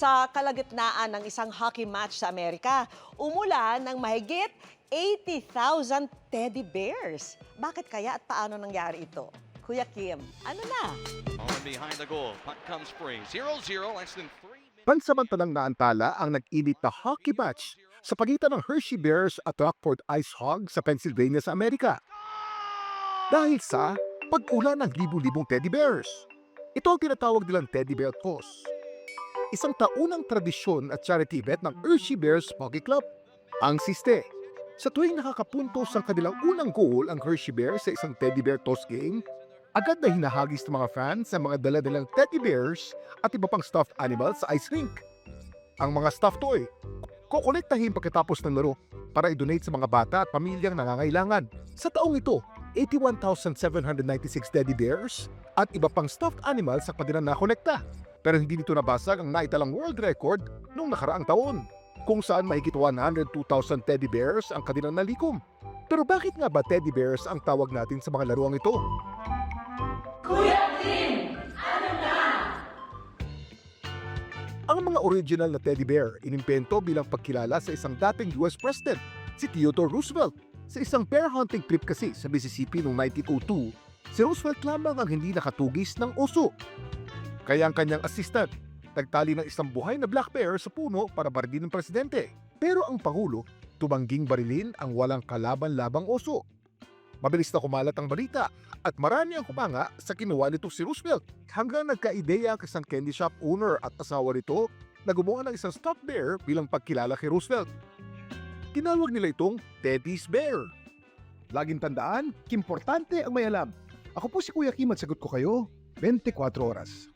Sa kalagitnaan ng isang hockey match sa Amerika, umulan ng mahigit 80,000 teddy bears. Bakit kaya at paano nangyari ito? Kuya Kim, ano na? On behind the goal. Puck comes free. 0-0, less than 3 minutes. Pansamantalang naantala ang nag-init na hockey match sa pagitan ng Hershey Bears at Rockford Ice Hogs sa Pennsylvania sa Amerika. Dahil sa pag-ulan ng libu-libong teddy bears. Ito ang tinatawag nilang teddy bear toss. Isang taunang tradisyon at charity event ng Hershey Bears Hockey Club. Ang siste, sa tuwing nakakapuntos ang kanilang unang goal ang Hershey Bears sa isang teddy bear toss game, agad na hinahagis ng mga fans ang mga dala-dalang teddy bears at iba pang stuffed animals sa ice rink. Ang mga stuffed toy, kukolektahin pagkatapos ng laro para i-donate sa mga bata at pamilyang nangangailangan. Sa taong ito, 81,796 teddy bears at iba pang stuffed animals sa kanilang nakolekta. Pero hindi nito nabasag ang naitalang world record noong nakaraang taon, kung saan mahigit 102,000 teddy bears ang kanilang nalikom. Pero bakit nga ba teddy bears ang tawag natin sa mga laruang ito? Ang mga original na teddy bear inimbento bilang pagkilala sa isang dating US President, si Theodore Roosevelt. Sa isang bear hunting trip kasi sa Mississippi noong 1902, si Roosevelt lamang ang hindi nakatugis ng oso. Kaya ang kanyang assistant, nagtali ng isang buhay na black bear sa puno para barilin ng presidente. Pero ang Pangulo, tumangging barilin ang walang kalaban-labang oso. Mabilis na kumalat ang balita at marami ang kumanga sa kinuha nito si Roosevelt hanggang nagka-ideya ang isang candy shop owner at asawa nito na gumawa ng isang stuffed bear bilang pagkilala kay Roosevelt. Tinawag nila itong Teddy's Bear. Laging tandaan, importante ang may alam. Ako po si Kuya Kim at sagot ko kayo 24 oras.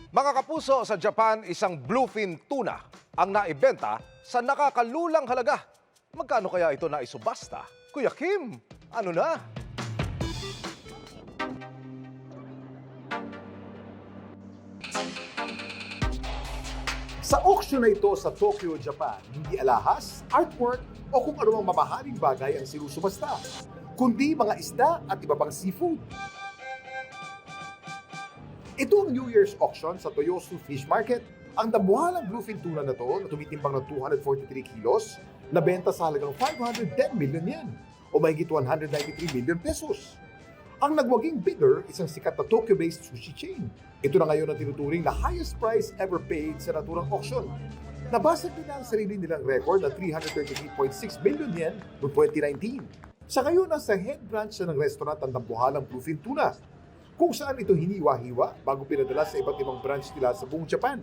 Mga kapuso, sa Japan, isang bluefin tuna ang naibenta sa nakakalulang halaga. Magkano kaya ito naisubasta? Kuya Kim, ano na? Sa auction na ito sa Tokyo, Japan, hindi alahas, artwork o kung anumang mamahaling bagay ang sinusubasta, kundi mga isda at iba pang seafood. Ito ang New Year's auction sa Toyosu Fish Market. Ang dambuhalang bluefin tuna na to na tumitimbang ng 243 kilos, nabenta sa halagang 510 million yen o mahigit 193 million pesos. Ang nagwaging bidder, isang sikat na Tokyo-based sushi chain. Ito na ngayon ang tinuturing na highest price ever paid sa naturang auction. Nabasag nila ang sarili nilang record na 333.6 million yen noong 2019. Sa ngayon, nasa head branch na ng restaurant ang dambuhalang bluefin tuna, kung saan ito hiniwa-hiwa bago pinadala sa iba't ibang branch nila sa buong Japan.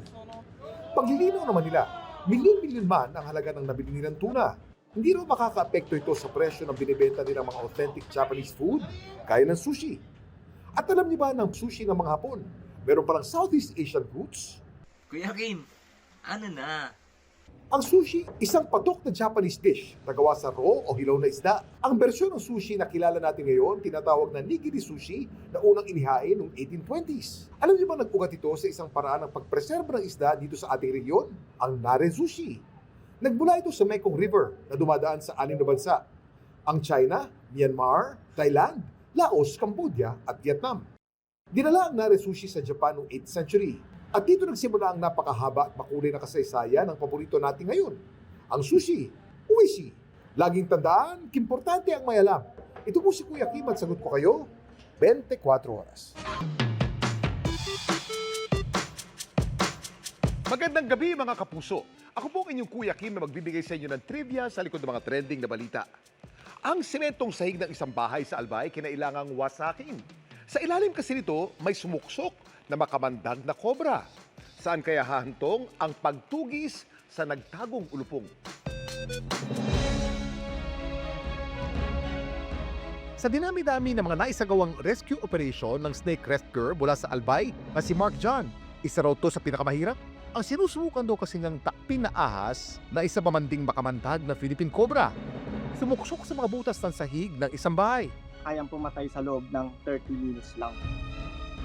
Paglilinaw naman nila, milyon-milyon man ang halaga ng nabili nilang tuna. Hindi raw makaka-apekto ito sa presyo ng binibenta nilang mga authentic Japanese food, gaya ng sushi. At alam niyo ba ng sushi ng mga Hapon, meron palang Southeast Asian roots? Kuya Kim, ano na? Ang sushi, isang patok na Japanese dish na gawa sa raw o hilaw na isda. Ang bersyon ng sushi na kilala natin ngayon, tinatawag na nigiri sushi na unang inihain noong 1820s. Alam niyo ba nag-ugat ito sa isang paraan ng pagpreserba ng isda dito sa ating rehiyon? Ang nare sushi. Nagmula ito sa Mekong River na dumadaan sa 6 na bansa. Ang China, Myanmar, Thailand, Laos, Cambodia at Vietnam. Dinala ang nare sushi sa Japan noong 8th century. At dito nagsimula ang napakahaba at makulay na kasaysayan ng paborito natin ngayon, ang sushi, uishi. Laging tandaan, importante ang may alam. Ito po si Kuya Kim at sagot ko kayo 24 oras. Magandang gabi mga kapuso. Ako po ang inyong Kuya Kim na magbibigay sa inyo ng trivia sa likod ng mga trending na balita. Ang sementong sahig ng isang bahay sa Albay kinailangang wasakin. Sa ilalim kasi nito, may sumuksok na makamandag na kobra. Saan kaya hahantong ang pagtugis sa nagtagong ulupong? Sa dinami-dami ng mga naisagawang rescue operation ng snake rescuer mula sa Albay na si Mark John, isa raw to sa pinakamahirap. Ang sinusubukan daw kasi ng takpin na ahas na isa mamanding makamandag na Philippine Cobra. Sumuksok sa mga butas ng sahig ng isang bahay. Kayang pumatay sa loob ng 30 minutes lang.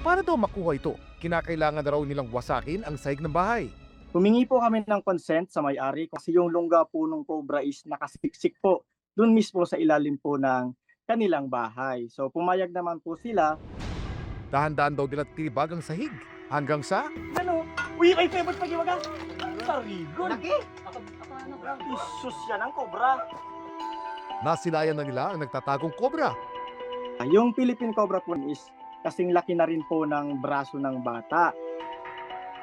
Para daw makuha ito, kinakailangan na raw nilang wasakin ang sahig ng bahay. Humingi po kami ng consent sa may-ari kasi yung lungga po ng cobra is nakasiksik po dun mismo sa ilalim po ng kanilang bahay. So pumayag naman po sila Dahan-dahan daw nila tinibag ang sahig hanggang sa Ano? Uy, may favorite pag-iwaga. Sarigon. Laki. Ako bro? Isus yan ang cobra. nasilayan na nila ang nagtatagong kobra. Yung Philippine Cobra po is kasing laki na rin po ng braso ng bata.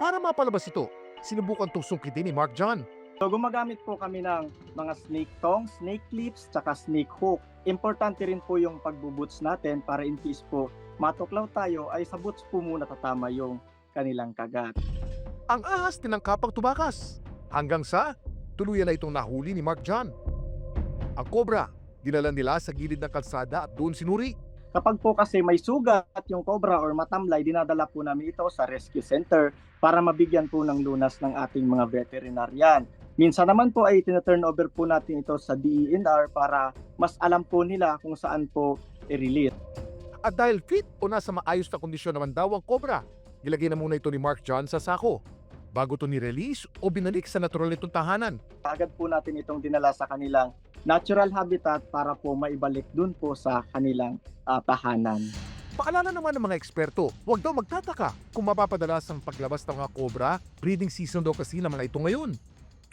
Para mapalabas ito, sinubukan itong sungkitin ni Mark John. So gumagamit po kami ng mga snake tongs, snake clips, tsaka snake hook. Importante rin po yung pagbuboots natin para in case po matuklaw tayo ay sa boots po muna tatama yung kanilang kagat. Ang ahas tinangkapang tumakas hanggang sa tuluyan na itong nahuli ni Mark John. Ang kobra, dinala nila sa gilid ng kalsada at doon sinuri. Kapag po kasi may sugat yung cobra or matamlay, dinadala po namin ito sa rescue center para mabigyan po ng lunas ng ating mga veterinarian. Minsan naman po ay tina-turn over po natin ito sa DENR para mas alam po nila kung saan po i-release. At dahil fit o nasa maayos na kondisyon naman daw ang kobra, nilagay na muna ito ni Mark John sa sako bago ito ni-release o binalik sa natural nitong tahanan. Agad po natin itong dinala sa kanilang natural habitat para po maibalik dun po sa kanilang tahanan. Paalala naman ng mga eksperto, huwag daw magtataka kung mapapadalas ang paglabas ng mga kobra. Breeding season daw kasi naman ito ngayon.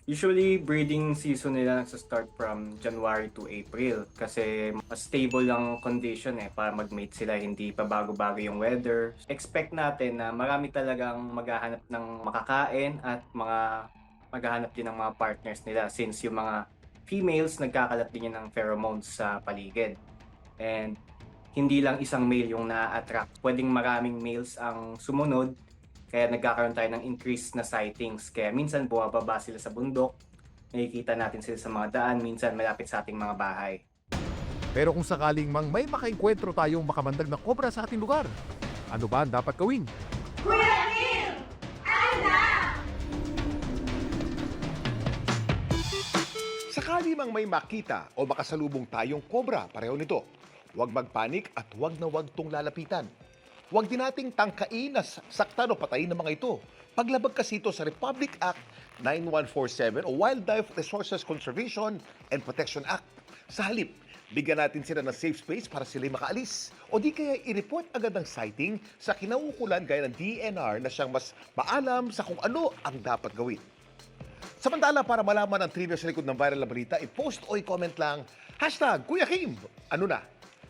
Usually, breeding season nila nagsa-start from January to April kasi mas stable ang condition para mag-mate sila, hindi pa bago-bago yung weather. Expect natin na marami talagang maghahanap ng makakain at maghahanap din ng mga partners nila since yung mga females nagkakalat din yan ng pheromones sa paligid. And hindi lang isang male yung na-attract, pwedeng maraming males ang sumunod. Kaya nagkakaroon tayo ng increased na sightings. Kaya minsan bumababa sila sa bundok, nakikita natin sila sa mga daan, minsan malapit sa ating mga bahay. Pero kung sakaling may makainkwentro tayong makamandag na kobra sa ating lugar, ano ba ang dapat gawin? Sakali mang may makita o makasalubong tayong kobra, pareho nito, huwag magpanik at huwag na huwag tong lalapitan. Huwag din nating tangkain na saktan o patayin ng mga ito. Paglabag kasi ito sa Republic Act 9147 o Wildlife Resources Conservation and Protection Act. Sa halip, bigyan natin sila ng safe space para sila'y makaalis. O di kaya i-report agad ang sighting sa kinauukulan gaya ng DNR na siyang mas maalam sa kung ano ang dapat gawin. Samantala, para malaman ang trivia sa likod ng viral na balita, i-post o i-comment lang, #Kuya Kim. Ano na?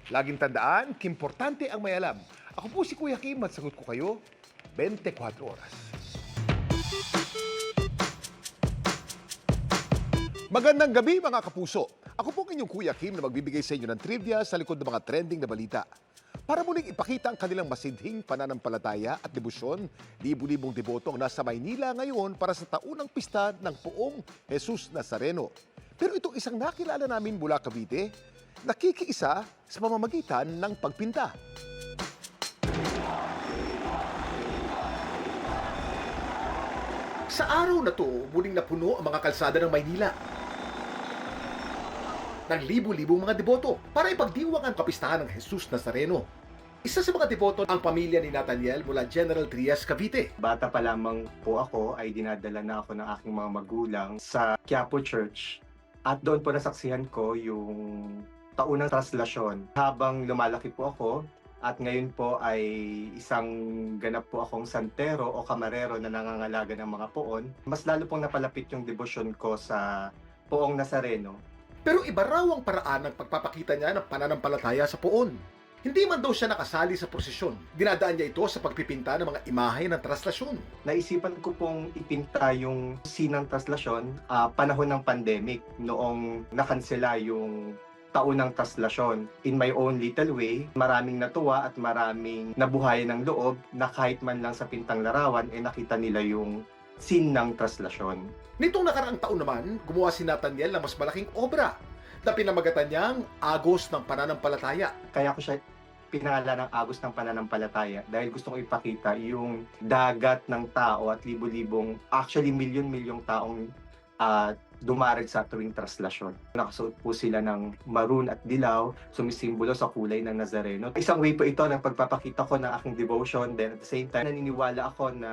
Laging tandaan, kimportante ang may alam. Ako po si Kuya Kim at sagot ko kayo 24 oras. Magandang gabi mga kapuso. Ako po ang inyong Kuya Kim na magbibigay sa inyo ng trivia sa likod ng mga trending na balita. Para muling ipakita ang kanilang masidhing pananampalataya at debosyon, libu-libong deboto ang nasa Maynila ngayon para sa taunang pista ng Poong Jesus Nazareno. Pero itong isang nakilala namin mula Cavite, nakikiisa sa pamamagitan ng pagpinta. Sa araw na to, muling napuno ang mga kalsada ng Maynila ng libu-libong mga deboto para ipagdiwang ang kapistahan ng Jesus Nazareno. Isa sa mga deboto ang pamilya ni Nathaniel mula General Trias, Cavite. Bata pa lamang po ako ay dinadala na ako ng aking mga magulang sa Quiapo Church at doon po nasaksihan ko yung taunang traslasyon. Habang lumalaki po ako, at ngayon po ay isang ganap po akong santero o kamarero na nangangalaga ng mga poon. Mas lalo pong napalapit yung debosyon ko sa Poong Nazareno. Pero iba raw ang paraan ng pagpapakita niya ng pananampalataya sa poon. Hindi man daw siya nakasali sa prosesyon. Dinadaan niya ito sa pagpipinta ng mga imahe ng traslasyon. Naisipan ko pong ipinta yung sinang traslasyon panahon ng pandemic noong nakansela yung taunang traslasyon. In my own little way, maraming natuwa at maraming nabuhayan ng loob na kahit man lang sa pintang larawan nakita nila yung scene ng traslasyon. Nitong nakaraang taon naman, gumawa si Nathaniel ng mas malaking obra na pinamagatan niyang Agos ng Pananampalataya. Kaya ko siya pinala ng Agos ng Pananampalataya dahil gusto ko ipakita yung dagat ng tao at libo-libong, actually milyon-milyong taong dumarag sa tuwing traslasyon. Nakasuot po sila ng maroon at dilaw, sumisimbolo sa kulay ng Nazareno. Isang way po ito ng pagpapakita ko ng aking devotion, then at the same time, naniniwala ako na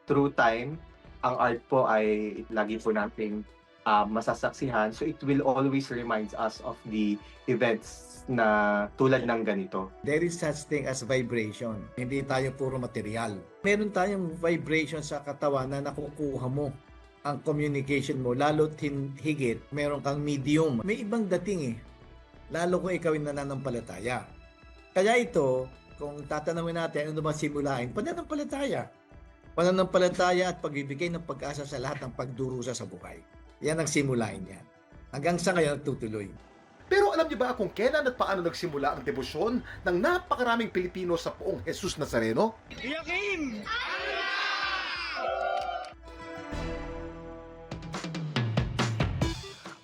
through time, ang art po ay lagi po nating masasaksihan. So it will always remind us of the events na tulad ng ganito. There is such thing as vibration. Hindi tayo puro material. Meron tayong vibration sa katawan na nakukuha mo ang communication mo. Lalo't higit, meron kang medium. May ibang dating eh. Lalo kung ikaw ay nananampalataya. Kaya ito, kung tatanungin natin ano ba simulain, pananampalataya. Pananampalataya at pagbibigay ng pag-asa sa lahat ng pagdurusa sa buhay. Yan ang simulain yan. Hanggang sa ngayon tutuloy. Pero alam niyo ba kung kailan at paano nagsimula ang debosyon ng napakaraming Pilipino sa poong Jesus Nazareno?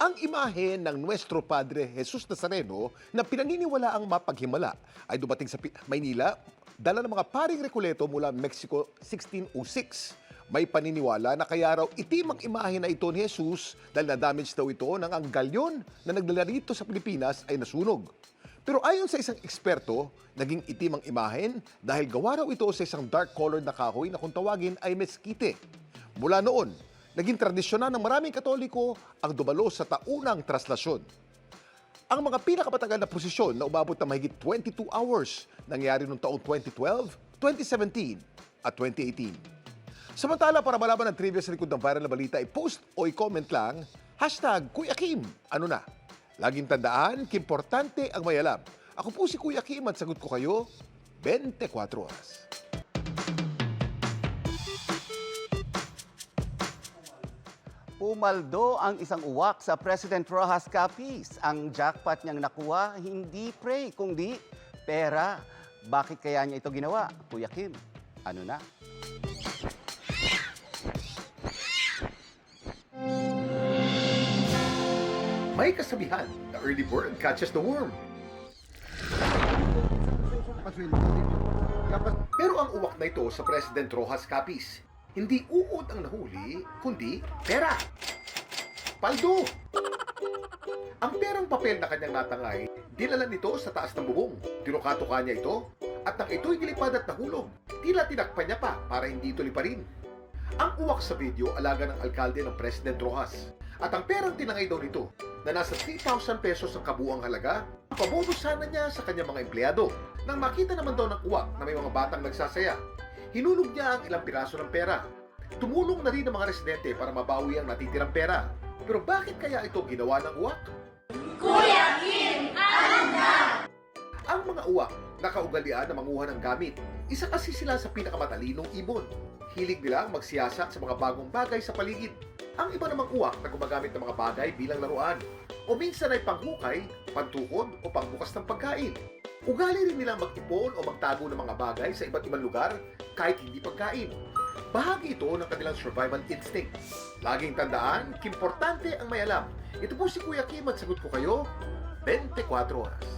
Ang imahe ng Nuestro Padre Jesus Nazareno na pinaniniwala ang mapaghimala ay dumating sa Maynila, dala ng mga paring Recoleto mula Mexico 1606. May paniniwala na kaya raw itim ang imahe na ito ni Jesus dahil na-damage daw ito nang ang galyon na nagdala rito sa Pilipinas ay nasunog. Pero ayon sa isang eksperto, naging itim ang imahen dahil gawa raw ito sa isang dark colored na kahoy na kung tawagin ay meskite. Mula noon, naging tradisyon na ng maraming Katoliko ang dumalo sa taunang traslasyon. Ang mga pinakamatagal na prosesyon na umabot na mahigit 22 hours nangyari noong taong 2012, 2017 at 2018. Samantala, para malaman ang trivia sa likod ng viral na balita, i-post o i-comment lang, #Kuya Kim, ano na? Laging tandaan, kimportante ang may alam. Ako po si Kuya Kim at sagot ko kayo, 24 oras. Pumaldo ang isang uwak sa President Rojas Capiz. Ang jackpot niyang nakuha, hindi prey, kundi pera. Bakit kaya niya ito ginawa? Kuya Kim, ano na? May kasabihan, the early bird catches the worm. Pero ang uwak na ito sa President Rojas Capiz, hindi uod ang nahuli, kundi pera. Paldo! Ang perang papel na kanyang natangay, dinala nito sa taas ng bubong. Tinukatuka niya ito, at nang ito'y nilipad at nahulog, tila tinakpan niya pa para hindi ito liparin. Ang uwak sa video, alaga ng alkalde ng President Rojas. At ang perang tinangay daw nito, na nasa 3,000 pesos ang kabuang halaga, pabonus sana niya sa kanyang mga empleyado. Nang makita naman daw ng uwak na may mga batang nagsasaya, hinulog niya ang ilang piraso ng pera. Tumulong na rin ang mga residente para mabawi ang natitirang pera. Pero bakit kaya ito ginawa ng uwak? Kuya Kim, ang mga uwak, nakaugalian na manguha ng gamit. Isa kasi sila sa pinakamatalinong ibon. Hilig nilang magsiyasat sa mga bagong bagay sa paligid. Ang iba namang uwak na gumagamit ng mga bagay bilang laruan. O minsan ay panghukay, pantukod o pangbukas ng pagkain. Ugali rin nilang mag-ipon o magtago ng mga bagay sa iba't ibang lugar kahit hindi pagkain. Bahagi ito ng kanilang survival instinct. Laging tandaan, kimportante ang may alam. Ito po si Kuya Kim at sagot ko kayo, 24 oras.